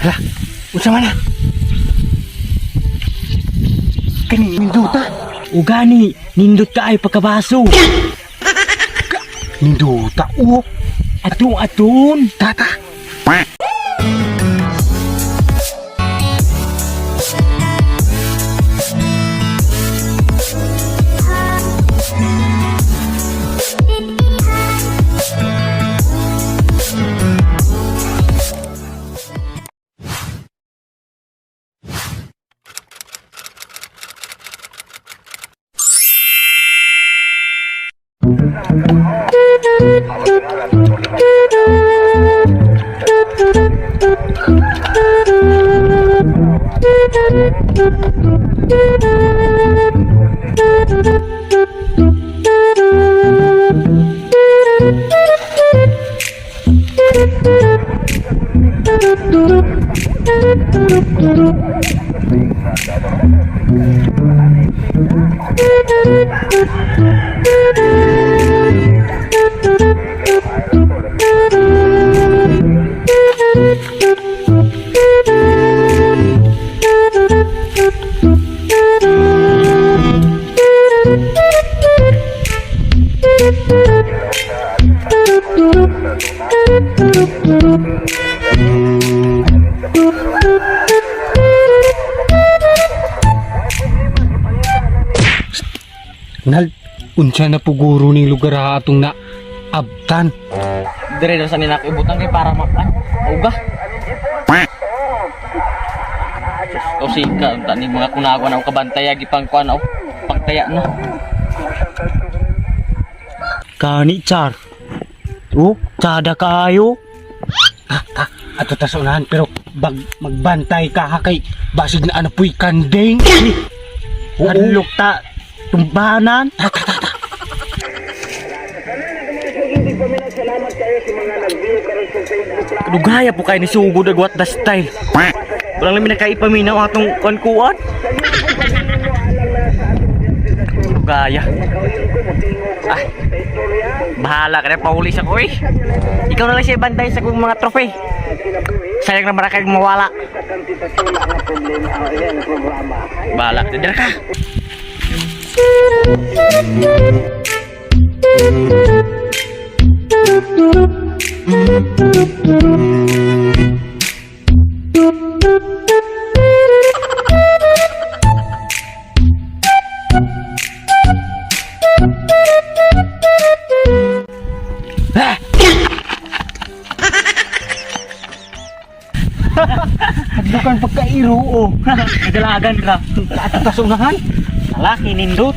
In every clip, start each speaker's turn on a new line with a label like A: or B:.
A: Hala, unsa man na? Kani ninduta.
B: Ugani, nindot ka ay pagkabaso.
A: Ninduta o.
B: Atong-aton.
A: Tata. Nal, unsa na po guro ning lugar ha atong na abtan.
B: Dire daw sa ninak ibutang kay para makan. Uga. O sika unta ni mga kunagawa na kabantaya gipang kuan o pagtaya na. Kani char. Oh, tsada kaayo.
A: Ato ta sa unahan pero magbantay ka ha kay basig na ano puy kandeng.
B: Hadlok ta tumbahanan. Kadugaya po kayo ni sugod agwat the style. Walang lamin na kaipaminaw atong kuan-kuan. Kadugaya. Ah, bahala ka na paulis ako eh. Ikaw na lang siya bantay sa kong mga trofe. Sayang na marakay mawala. Bahala ka na ka.
A: Bukan pagkairo o.
B: Nagalagan ka.
A: Ato ta sa unahan.
B: Lalaki nindot.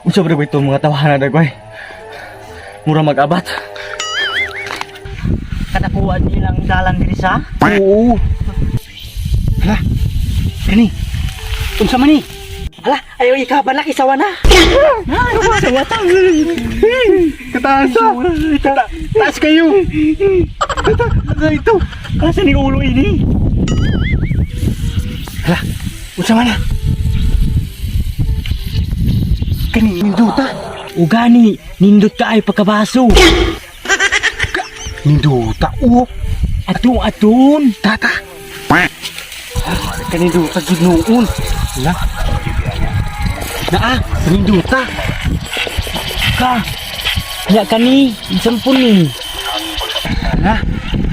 B: Unsa ba ito mga tawahan na dagway? Mura mag-abat. Kanakuan nilang dalan diri sa?
A: Oo. Hala, kani. Unsa man ni?
B: Ala, ayaw ikaban laki sawa na.
A: Sawa ta. Kataasa. Taas kayo. Ito.
B: Asa ni ulo ini?
A: Hala, unsa man na? Kani ninduta.
B: Ugani, nindot ka ay pagkabaso.
A: Ninduta o.
B: Atong-aton.
A: Tata. Kani ninduta gid noon. Hala. Naa, ninduta.
B: Ka. Ya kani, isampun ni.
A: Hala,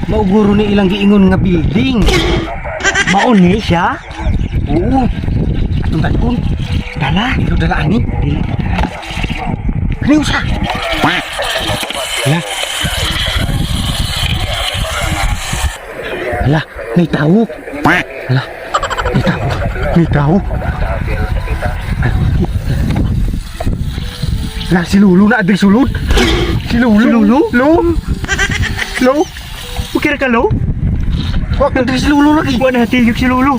A: mauguro ni ilang giingon nga building.
B: Maon ni siya?
A: Oo. Atong talpon. Dala, ito dala ani. Kani usa. Hala. Hala, may tao. Hala, may tao. May tao. Hala, si Lulu na ading sulod. Si Lulu.
B: Si Lulu?
A: Lo?
B: Okay ka lo?
A: Wag na si Lulu lagi.
B: Wala natigip si Lulu.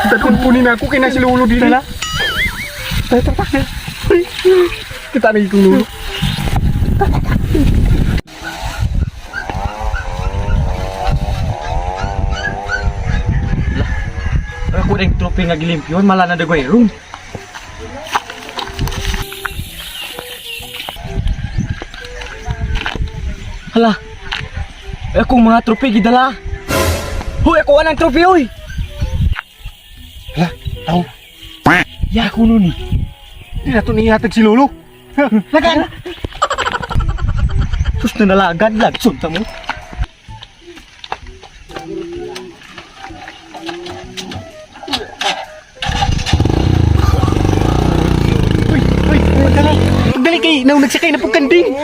A: Tadun punin ako kina si Lulu dito.
B: Tala.
A: Kita lagi kong Lulu.
B: Ako rin trope nga gilimpyon, mala na dagway room. Hala. Akong mga trope gidala. Hoy, ako anang trope hoy.
A: Hala, tao.
B: Ya kuno ni.
A: Di na ito nihatag si Lolo.
B: Lagan. Sus na nalagan lagson ta mo.
A: Uy, dali kay nagsakay na pong kanding.